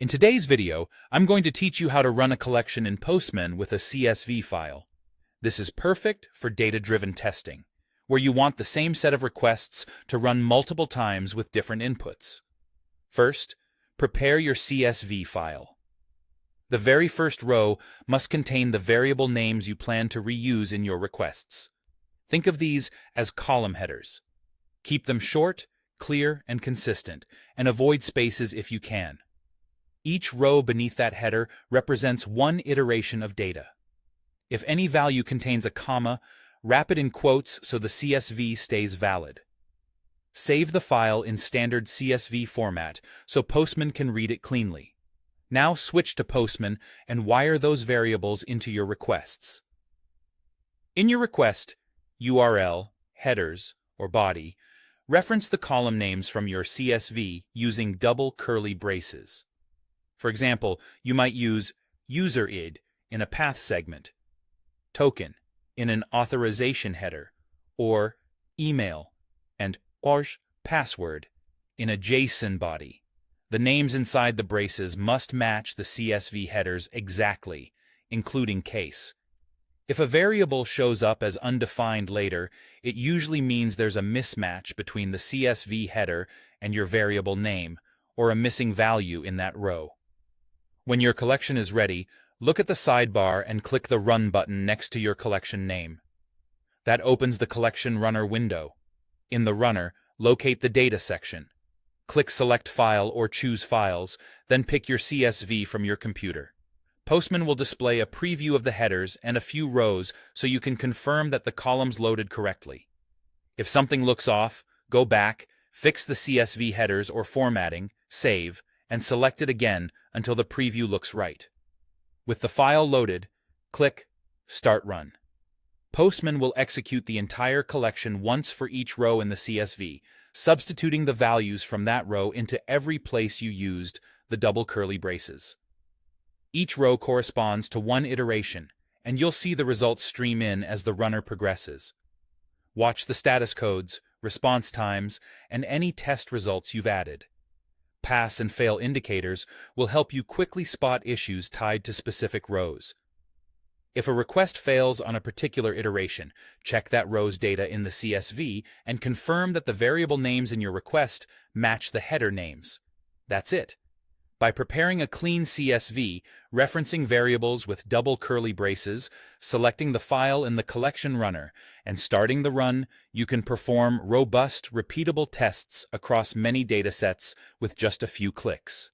In today's video, I'm going to teach you how to run a collection in Postman with a CSV file. This is perfect for data-driven testing, where you want the same set of requests to run multiple times with different inputs. First, prepare your CSV file. The very first row must contain the variable names you plan to reuse in your requests. Think of these as column headers. Keep them short, clear, and consistent, and avoid spaces if you can. Each row beneath that header represents one iteration of data. If any value contains a comma, wrap it in quotes so the CSV stays valid. Save the file in standard CSV format so Postman can read it cleanly. Now switch to Postman and wire those variables into your requests. In your request, URL, headers, or body, reference the column names from your CSV using double curly braces. For example, you might use user_id in a path segment, token in an authorization header, or email and password in a JSON body. The names inside the braces must match the CSV headers exactly, including case. If a variable shows up as undefined later, it usually means there's a mismatch between the CSV header and your variable name, or a missing value in that row. When your collection is ready, look at the sidebar and click the Run button next to your collection name. That opens the Collection Runner window. In the runner, locate the Data section. Click Select File or choose Files, then pick your CSV from your computer. Postman will display a preview of the headers and a few rows so you can confirm that the columns loaded correctly. If something looks off, go back, fix the CSV headers or formatting, save, and select it again until the preview looks right. With the file loaded, click Start Run. Postman will execute the entire collection once for each row in the CSV, substituting the values from that row into every place you used the double curly braces. Each row corresponds to one iteration, and you'll see the results stream in as the runner progresses. Watch the status codes, response times, and any test results you've added. Pass and fail indicators will help you quickly spot issues tied to specific rows. If a request fails on a particular iteration, check that row's data in the CSV and confirm that the variable names in your request match the header names. That's it. By preparing a clean CSV, referencing variables with double curly braces, selecting the file in the collection runner, and starting the run, you can perform robust, repeatable tests across many datasets with just a few clicks.